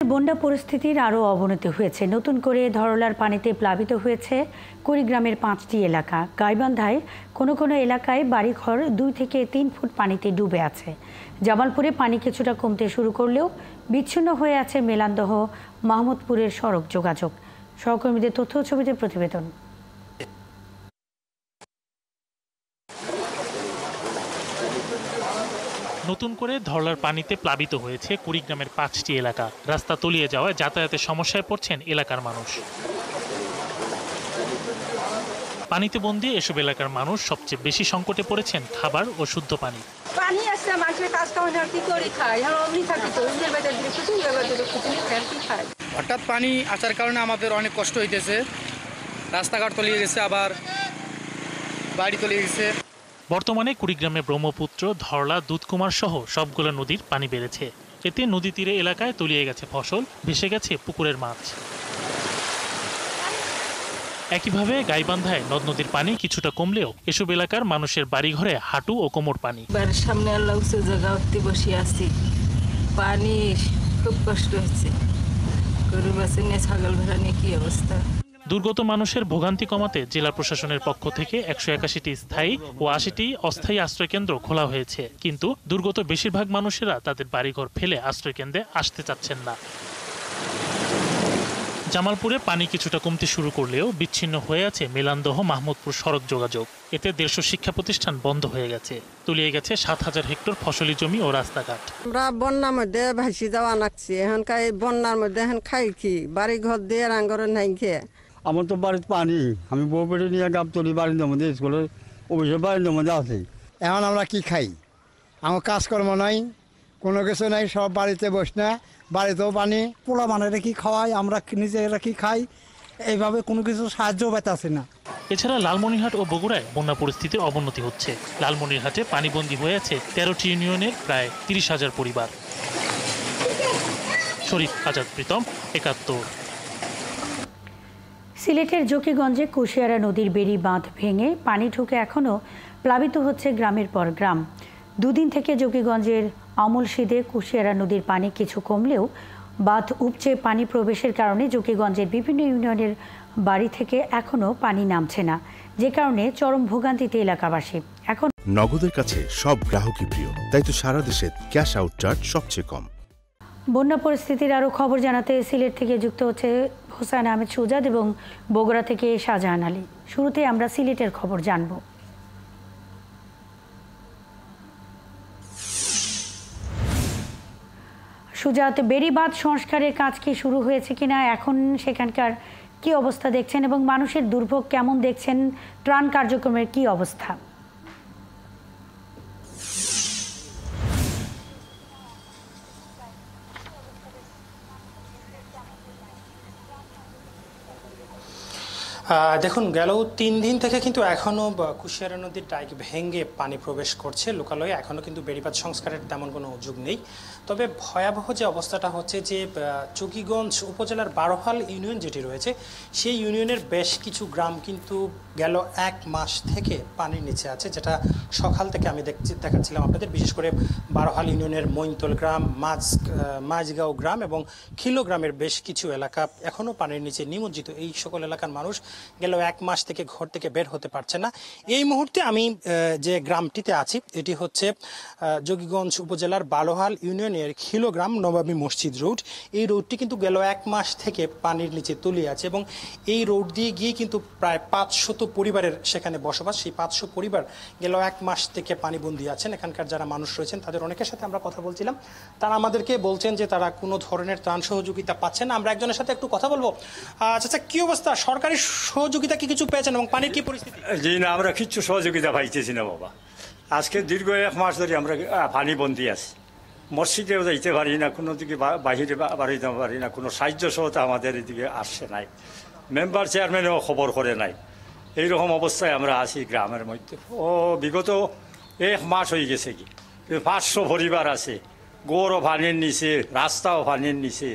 বন্যা পরিস্থিতির আরও অবনতি হয়েছে। নতুন করে ধরলার পানিতে প্লাবিত হয়েছে কুড়িগ্রামের 5টি এলাকা। গাইবান্ধায় কোনো কোনো এলাকায় বাড়িঘর 2 থেকে 3 ফুট পানিতে ডুবে আছে। জামালপুরে পানি কিছুটা কমতে শুরু করলেও বিচ্ছিন্ন হয়ে আছে মেলান্দহ মাহমুদপুরের সড়ক যোগাযোগ। সহকর্মীদের তথ্য ছবিতে প্রতিবেদন। নতুন করে ধরলার পানিতে প্লাবিত হয়েছে কুড়িগ্রামের 5টি এলাকা। রাস্তা তলিয়ে যাওয়ায় যাতায়াতের সমস্যায় পড়ছেন এলাকার মানুষ। পানিতে বন্দী এসব এলাকার মানুষ সবচেয়ে বেশি সংকটে পড়েছেন খাবার ও শুদ্ধ পানি। পানি আসছে, মানুষের কাজ কাম কি করে খায়, হঠাৎ পানি আসার কারণে আমাদের অনেক কষ্ট হইতেছে। রাস্তাঘাট তলিয়ে গেছে, আবার বাড়ি তলিয়ে গেছে। বর্তমানে কুড়িগ্রামে ব্রহ্মপুত্র, ধরলা, দুধকুমার সহ সবগুলো নদীর পানি বেড়েছে। এতে নদী তীরে এলাকায় তলিয়ে গেছে ফসল, ভেসে গেছে পুকুরের মাছ। একইভাবে গাইবান্ধায় নদ নদীর পানি কিছুটা কমলেও এসব এলাকার মানুষের বাড়িঘরে হাঁটু ও কোমর পানি। বাড়ির সামনে আল্লাহ উঁচু জায়গা উঠতে বসে আছি, পানি খুব কষ্ট হচ্ছে। গরু বাছুর নিয়ে, ছাগল ভেড়া নিয়ে কি অবস্থা। দুর্গত মানুষের ভোগান্তি কমাতে জেলা প্রশাসনের পক্ষ থেকে 181টি স্থায়ী ও 80টি অস্থায়ী আশ্রয়কেন্দ্র খোলা হয়েছে। কিন্তু দুর্গত বেশিরভাগ মানুষেরা তাদের বাড়িঘর ফেলে আশ্রয়কেন্দ্রে আসতে চাচ্ছেন না। জামালপুরে পানি কিছুটা কমতে শুরু করলেও বিচ্ছিন্ন হয়ে আছে মেলান্দহ মাহমুদপুর সড়ক যোগাযোগ। এতে 150 শিক্ষা প্রতিষ্ঠান বন্ধ হয়ে গেছে। তলিয়ে গেছে 7000 হেক্টর ফসলি জমি ও রাস্তাঘাট। আমরা বন্যার মধ্যে ভাসি যাওয়া লাগছি। এখানকার বন্যার মধ্যে এখন খাই কি, বাড়ি ঘর দিয়ে রাঙ্গরে নাই খেয়ে। আমার তো বাড়িতে পানি, আমি বউ পেটে নিয়ে গাবতলি বাড়ির মধ্যে স্কুলের অফিসের বাড়ির মধ্যে আছি। এখন আমরা কি খাই? আমার কাজকর্ম নাই, কোনো কিছু নাই, সব বাড়িতে বস না, বাড়িতেও পানি। পোলা বানারে কি খাওয়াই, আমরা নিজেরা কি খাই, এইভাবে কোনো কিছু সাহায্য পাইতেছি না। এছাড়া লালমনিরহাট ও বগুড়ায় বন্যা পরিস্থিতির অবনতি হচ্ছে। লালমনিরহাটে পানিবন্দী হয়ে আছে 13টি ইউনিয়নের প্রায় 30,000 পরিবার। শরীফ আজাদ প্রীতম, 71। সিলেটের জকিগঞ্জে কুশিয়ারা নদীর বেড়ি বাঁধ ভেঙে পানি ঢুকে এখনও প্লাবিত হচ্ছে গ্রামের পর গ্রাম। দুদিন থেকে জকিগঞ্জের আমলশিদে কুশিয়ারা নদীর পানি কিছু কমলেও বাঁধ উপচে পানি প্রবেশের কারণে জকিগঞ্জের বিভিন্ন ইউনিয়নের বাড়ি থেকে এখনও পানি নামছে না, যে কারণে চরম ভোগান্তিতে এলাকাবাসী। এখন নগদের কাছে সব গ্রাহকই প্রিয়, তাই তো সারা দেশে ক্যাশ আউট চার্জ সবচেয়ে কম। বন্যা পরিস্থিতির আরও খবর জানাতে সিলেট থেকে যুক্ত হচ্ছে হোসেন আহমেদ সুজাদ এবং বগুড়া থেকে শাহজাহান আলী। শুরুতে আমরা সিলেটের খবর জানব। সুজাত, বেড়িবাঁধ সংস্কারের কাজ কি শুরু হয়েছে কিনা, এখন সেখানকার কি অবস্থা দেখছেন এবং মানুষের দুর্ভোগ কেমন দেখছেন, ত্রাণ কার্যক্রমের কি অবস্থা? দেখুন, গেল 3 দিন থেকে কিন্তু এখনও কুশিয়ারা নদীর ডাইক ভেঙে পানি প্রবেশ করছে লোকালয়ে। এখনও কিন্তু বেড়িবাঁধ সংস্কারের তেমন কোনো উদ্যোগ নেই। তবে ভয়াবহ যে অবস্থাটা হচ্ছে যে জকিগঞ্জ উপজেলার বারোহাল ইউনিয়ন যেটি রয়েছে, সেই ইউনিয়নের বেশ কিছু গ্রাম কিন্তু গেল 1 মাস থেকে পানির নিচে আছে, যেটা সকাল থেকে আমি দেখাচ্ছিলাম আপনাদের। বিশেষ করে বারোহাল ইউনিয়নের মৈনতল গ্রাম, মাঝগাঁও গ্রাম এবং খিলো গ্রামের বেশ কিছু এলাকা এখনও পানির নিচে নিমজ্জিত। এই সকল এলাকার মানুষ গেল 1 মাস থেকে ঘর থেকে বের হতে পারছে না। এই মুহূর্তে আমি যে গ্রামটিতে আছি এটি হচ্ছে জকিগঞ্জ উপজেলার বারোহাল ইউনিয়নের খিলো গ্রাম, নবাবী মসজিদ রোড। এই রোডটি কিন্তু গেল 1 মাস থেকে পানির নিচে তলিয়ে আছে এবং এই রোড দিয়ে গিয়ে কিন্তু প্রায় 500 পরিবারের সেখানে বসবাস। সেই 500 পরিবার গেল 1 মাস থেকে পানিবন্দী আছেন। এখানকার যারা মানুষ রয়েছেন তাদের অনেকের সাথে আমরা কথা বলছিলাম। তারা আমাদেরকে বলছেন যে তারা কোনো ধরনের ত্রাণ সহযোগিতা পাচ্ছেন না। আমরা একজনের সাথে একটু কথা বলবো। আচ্ছা, কি অবস্থা? সরকারি সহযোগিতা কি কিছু পেয়েছেন এবং পানির কি পরিস্থিতি? জি না, আমরা কিচ্ছু সহযোগিতা পাইতেছি না বাবা। আজকে দীর্ঘ 1 মাস ধরে আমরা পানিবন্দী আছি। মসজিদেও যাইতে পারি না, কোনো দিকে বাহিরে বাড়িতে পারি না, কোনো সাহায্য সহতা আমাদের এদিকে আসছে নাই। মেম্বার চেয়ারম্যানও খবর করে নাই। এইরকম অবস্থায় আমরা আছি গ্রামের মধ্যে। বিগত 1 মাস হয়ে গেছে কি 500 পরিবার আছে, গৌরও পানির নিচে, রাস্তাও পানির নিচে।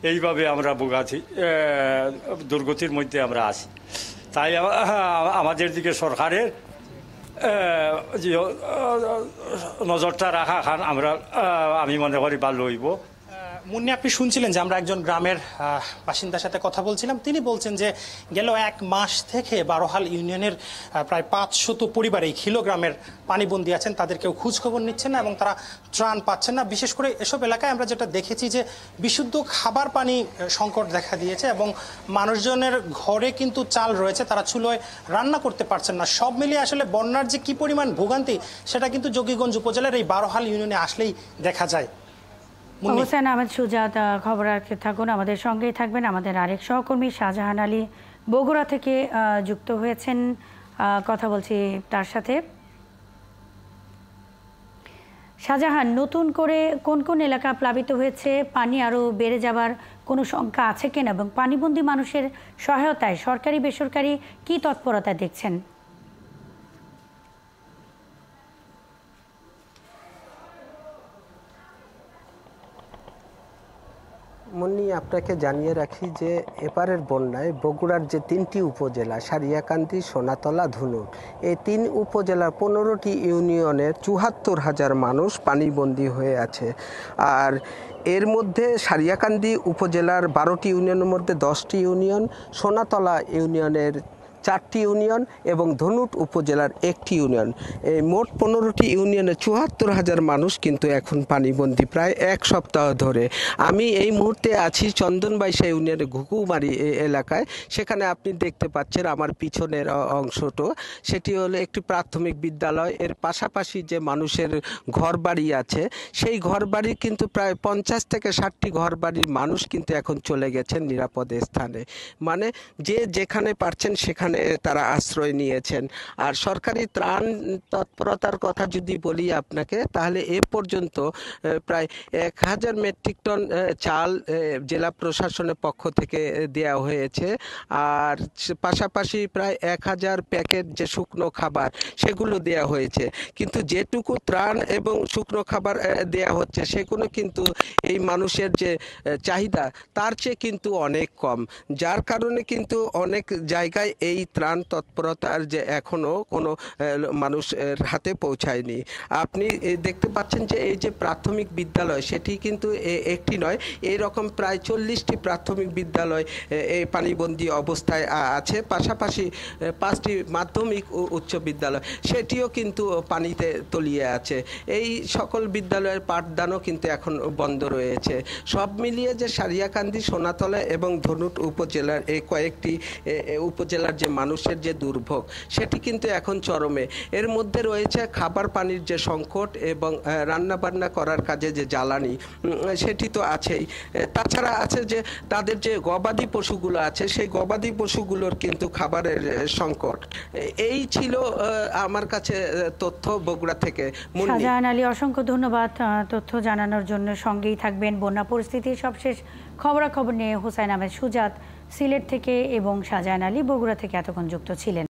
এইভাবে আমরা দুর্গতির মধ্যে আমরা আছি। তাই আমাদের দিকে সরকারের নজরটা রাখা খান আমরা আমি মনে করি ভালো হইব। মুন্নি, আপনি শুনছিলেন যে আমরা একজন গ্রামের বাসিন্দার সাথে কথা বলছিলাম। তিনি বলছেন যে গেল 1 মাস থেকে বারোহাল ইউনিয়নের প্রায় 500 পরিবার এই খিলো গ্রামের পানিবন্দী আছেন, তাদের কেউ খোঁজখবর নিচ্ছেন না এবং তারা ত্রাণ পাচ্ছেন না। বিশেষ করে এসব এলাকায় আমরা যেটা দেখেছি যে বিশুদ্ধ খাবার পানি সংকট দেখা দিয়েছে এবং মানুষজনের ঘরে কিন্তু চাল রয়েছে, তারা চুলোয় রান্না করতে পারছেন না। সব মিলিয়ে আসলে বন্যার যে কি পরিমাণ ভোগান্তি সেটা কিন্তু যোগীগঞ্জ উপজেলার এই বারোহাল ইউনিয়নে আসলেই দেখা যায়। হোসেন আহমেদ সুজাত খবর রাখতে থাকুন, আমাদের সঙ্গেই থাকবেন। আমাদের আরেক সহকর্মী শাহজাহান আলী বগুড়া থেকে যুক্ত হয়েছেন, কথা বলছি তার সাথে। শাহজাহান, নতুন করে কোন কোন এলাকা প্লাবিত হয়েছে, পানি আরও বেড়ে যাবার কোনো শঙ্কা আছে কিনা এবং পানিবন্দী মানুষের সহায়তায় সরকারি বেসরকারি কি তৎপরতা দেখছেন? মুন্নি, আপনাকে জানিয়ে রাখি যে এবারের বন্যায় বগুড়ার যে 3টি উপজেলা সারিয়াকান্দি, সোনাতলা, ধুনুট, এই 3 উপজেলার 15টি ইউনিয়নের 74,000 মানুষ পানিবন্দী হয়ে আছে। আর এর মধ্যে সারিয়াকান্দি উপজেলার 12টি ইউনিয়নের মধ্যে 10টি ইউনিয়ন, সোনাতলা ইউনিয়নের 4টি ইউনিয়ন এবং ধনুট উপজেলার 1টি ইউনিয়ন, এই মোট 15টি ইউনিয়নে 74,000 মানুষ কিন্তু এখন পানিবন্দী প্রায় 1 সপ্তাহ ধরে। আমি এই মুহূর্তে আছি চন্দনবাইশা ইউনিয়নের ঘুঘুমারি এলাকায়। সেখানে আপনি দেখতে পাচ্ছেন আমার পিছনের অংশটা, সেটি হলো একটি প্রাথমিক বিদ্যালয়। এর পাশাপাশি যে মানুষের ঘরবাড়ি আছে, সেই ঘরবাড়ি কিন্তু প্রায় 50 থেকে 60টি ঘরবাড়ির মানুষ কিন্তু এখন চলে গেছেন নিরাপদ স্থানে। মানে যে যেখানে পারছেন সেখানে তারা আশ্রয় নিয়েছেন। আর সরকারি ত্রাণ তৎপরতার কথা যদি বলি আপনাকে, তাহলে এ পর্যন্ত প্রায় 1000 মেট্রিক টন চাল জেলা প্রশাসনের পক্ষ থেকে দেওয়া হয়েছে। আর পাশাপাশি প্রায় 1000 প্যাকেট যে শুকনো খাবার সেগুলো দেওয়া হয়েছে। কিন্তু যেটুকু ত্রাণ এবং শুকনো খাবার দেওয়া হচ্ছে সেগুলো কিন্তু এই মানুষের যে চাহিদা তার চেয়ে কিন্তু অনেক কম, যার কারণে কিন্তু অনেক জায়গায় এই ত্রাণ তৎপরতার যে এখনো কোনো মানুষের হাতে পৌঁছায়নি। আপনি দেখতে পাচ্ছেন যে এই যে প্রাথমিক বিদ্যালয় সেটি কিন্তু একটি নয়, এরকম প্রায় 40টি প্রাথমিক বিদ্যালয় এই পানিবন্দী অবস্থায় আছে। পাশাপাশি 5টি মাধ্যমিক ও উচ্চ বিদ্যালয় সেটিও কিন্তু পানিতে তলিয়ে আছে। এই সকল বিদ্যালয়ের পাঠদানও কিন্তু এখন বন্ধ রয়েছে। সব মিলিয়ে যে সারিয়াকান্দি, সোনাতলা এবং ধনুট উপজেলার এই কয়েকটি উপজেলার যে মানুষের যে দুর্ভোগ সেটি কিন্তু এখন চরমে। এর মধ্যে রয়েছে খাবার পানির যে সংকট এবং রান্নাবান্না করার কাজে যে জ্বালানি সেটি তো আছেই। তাছাড়া আছে যে তাদের যে গবাদি পশুগুলো আছে সেই গবাদি পশুগুলোর কিন্তু খাবারের সংকট। এই ছিল আমার কাছে তথ্য বগুড়া থেকে। শাহজাহান আলী, অসংখ্য ধন্যবাদ তথ্য জানানোর জন্য। সঙ্গেই থাকবেন বন্যা পরিস্থিতির সবশেষ খবরাখবর নিয়ে হোসেন আহমেদ সুজাত সিলেট থেকে এবং শাহজাহান আলী বগুড়া থেকে এতক্ষণ যুক্ত ছিলেন।